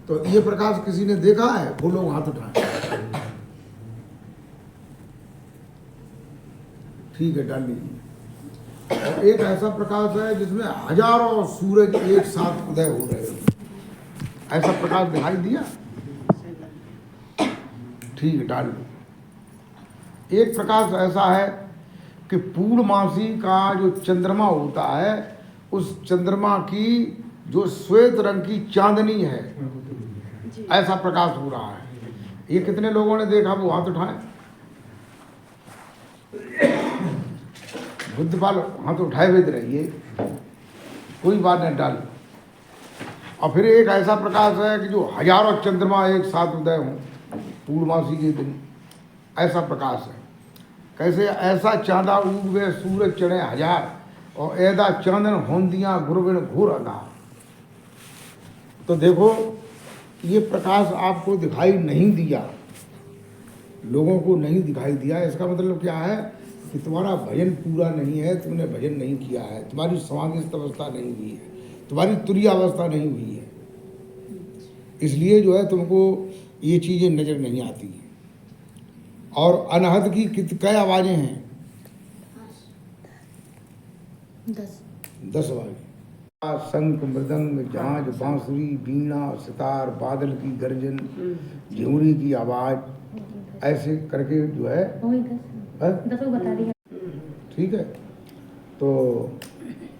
तो ये प्रकाश किसी ने देखा है? वो लोग हाथ उठाए। ठीक है, डाल लीजिए। और एक ऐसा प्रकाश है जिसमें हजारों सूरज एक साथ उदय हो रहे हैं, ऐसा प्रकाश दिखाई दिया? ठीक है, डाल लो। एक प्रकाश ऐसा है कि पूर्णमासी का जो चंद्रमा होता है, उस चंद्रमा की जो श्वेत रंग की चांदनी है, ऐसा प्रकाश हो रहा है। ये कितने लोगों ने देखा? वो हाथ उठाए। बुद्धपाल हाथ उठाए हुए रहिए, कोई बात नहीं, डाल। और फिर एक ऐसा प्रकाश है कि जो हजारों चंद्रमा एक साथ उदय हों पूर्णमासी के दिन, ऐसा प्रकाश है। कैसे? ऐसा चांदा उग गए सूरज चढ़े हजार, और ऐदा चांदन होंदियां गुरबिन घोर अंधार। तो देखो, ये प्रकाश आपको दिखाई नहीं दिया, लोगों को नहीं दिखाई दिया, इसका मतलब क्या है कि तुम्हारा भजन पूरा नहीं है, तुमने भजन नहीं किया है, तुम्हारी समाधिस्थ अवस्था नहीं हुई है, तुम्हारी तुरीय अवस्था नहीं हुई है, इसलिए जो है तुमको ये चीज़ें नज़र नहीं आती हैं। और अनहद की कई आवाज़ें हैं? 10 आवाज़ें। शंख, मृदंग, झांझ, बांसुरी, बीना, सितार, बादल की गर्जन, झुमरी की आवाज़, ऐसे करके जो है 10 बता दिया। ठीक है, तो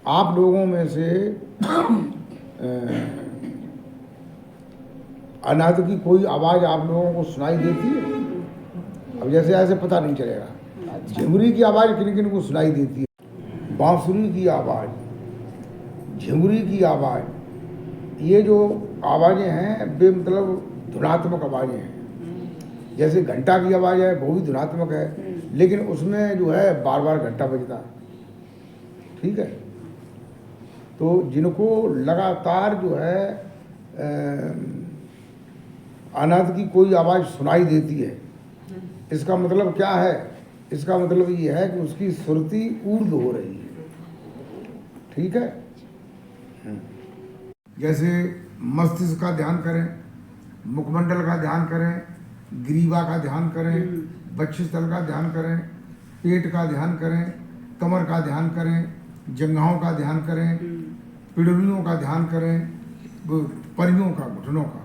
आप लोगों में से अनाथ की कोई आवाज़ आप लोगों को सुनाई देती है? अब जैसे ऐसे पता नहीं चलेगा। झुमरी की आवाज़ किन किन को सुनाई देती है? बांसुरी की आवाज़, झुमरी की आवाज़, ये जो आवाज़ें हैं वे मतलब धुनात्मक आवाज़ें हैं। जैसे घंटा की आवाज़ है, वो भी धुनात्मक है, लेकिन उसमें जो है बार बार घंटा बजता है। ठीक है, तो जिनको लगातार जो है अनाथ की कोई आवाज़ सुनाई देती है, इसका मतलब क्या है? इसका मतलब ये है कि उसकी सुरति ऊर्ध्व हो रही है। ठीक है, जैसे मस्तिष्क का ध्यान करें, मुखमंडल का ध्यान करें, ग्रीवा का ध्यान करें, वक्षस्थल का ध्यान करें, पेट का ध्यान करें, कमर का ध्यान करें, जंघाओं का ध्यान करें, पिड़ुलियों का ध्यान करें, परियों का, घुटनों का,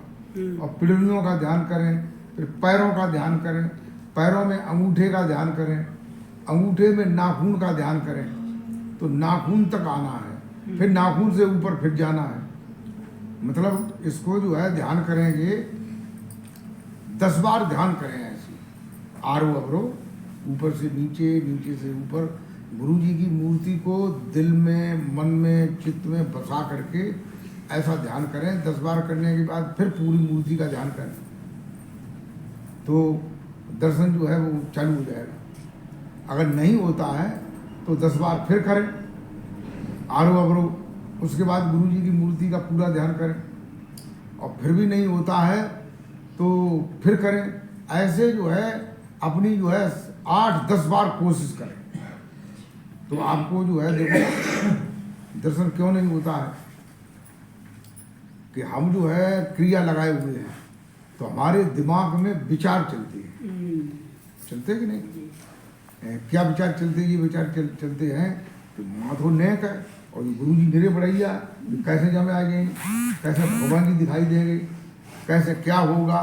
और पिड़ुलियों का ध्यान करें, फिर पैरों का ध्यान करें, पैरों में अंगूठे का ध्यान करें, अंगूठे में नाखून का ध्यान करें, तो नाखून तक आना है, फिर नाखून से ऊपर फिर जाना है। मतलब इसको जो है ध्यान करेंगे 10 बार ध्यान करें ऐसे, आरो अवरो, ऊपर से नीचे, नीचे से ऊपर, गुरु जी की मूर्ति को दिल में, मन में, चित्त में बसा करके ऐसा ध्यान करें। 10 बार करने के बाद फिर पूरी मूर्ति का ध्यान करें, तो दर्शन जो है वो चालू हो जाएगा। अगर नहीं होता है तो 10 बार फिर करें आरो अवरो, उसके बाद गुरु जी की मूर्ति का पूरा ध्यान करें, और फिर भी नहीं होता है तो फिर करें। ऐसे जो है अपनी जो है 8-10 बार कोशिश करें, तो आपको जो है देखो दर्शन क्यों नहीं होता है कि हम जो है क्रिया लगाए हुए हैं, तो हमारे दिमाग में विचार चलते हैं, चलते कि नहीं? क्या विचार चलते हैं? ये विचार चलते हैं कि माधो नेक है और गुरु जी निरे बढ़ैया, कैसे जमे आ गए, कैसे भगवान जी दिखाई देंगे, कैसे क्या होगा।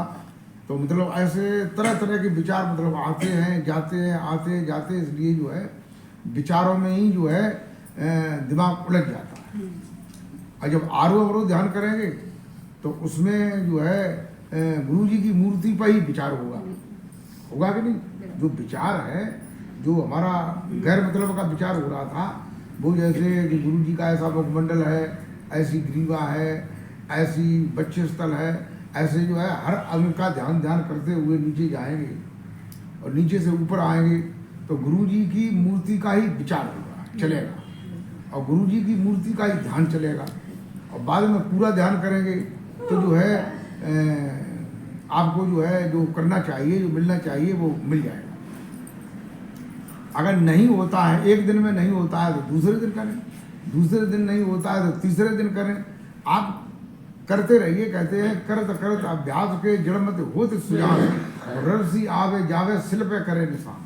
तो मतलब ऐसे तरह तरह के विचार मतलब आते हैं, जाते हैं, आते जाते, इसलिए जो है विचारों में ही जो है दिमाग उलझ जाता है। और जब आरो अवरो ध्यान करेंगे तो उसमें जो है गुरु जी की मूर्ति पर ही विचार होगा कि नहीं? जो विचार है, जो हमारा गैर मतलब का विचार हो रहा था, वो जैसे कि गुरु जी का ऐसा मुखमंडल है, ऐसी ग्रीवा है, ऐसी वक्षस्थल है, ऐसे जो है हर अंग का ध्यान करते हुए नीचे जाएंगे और नीचे से ऊपर आएंगे, तो गुरु जी की मूर्ति का ही विचार होगा, चलेगा, और गुरु जी की मूर्ति का ही ध्यान चलेगा, और बाद में पूरा ध्यान करेंगे तो जो है आपको जो है जो करना चाहिए, जो मिलना चाहिए वो मिल जाएगा। अगर नहीं होता है, एक दिन में नहीं होता है तो दूसरे दिन करें, दूसरे दिन नहीं होता है तो तीसरे दिन करें। आप करते रहिए। कहते हैं करत करत अभ्यास के जड़मत होत सुजान, रसी आवे जावे सिल पे करे निशान।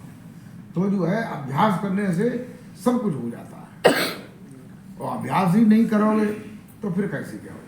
तो जो है अभ्यास करने से सब कुछ हो जाता है, और अभ्यास ही नहीं करोगे तो फिर कैसे क्या होगा।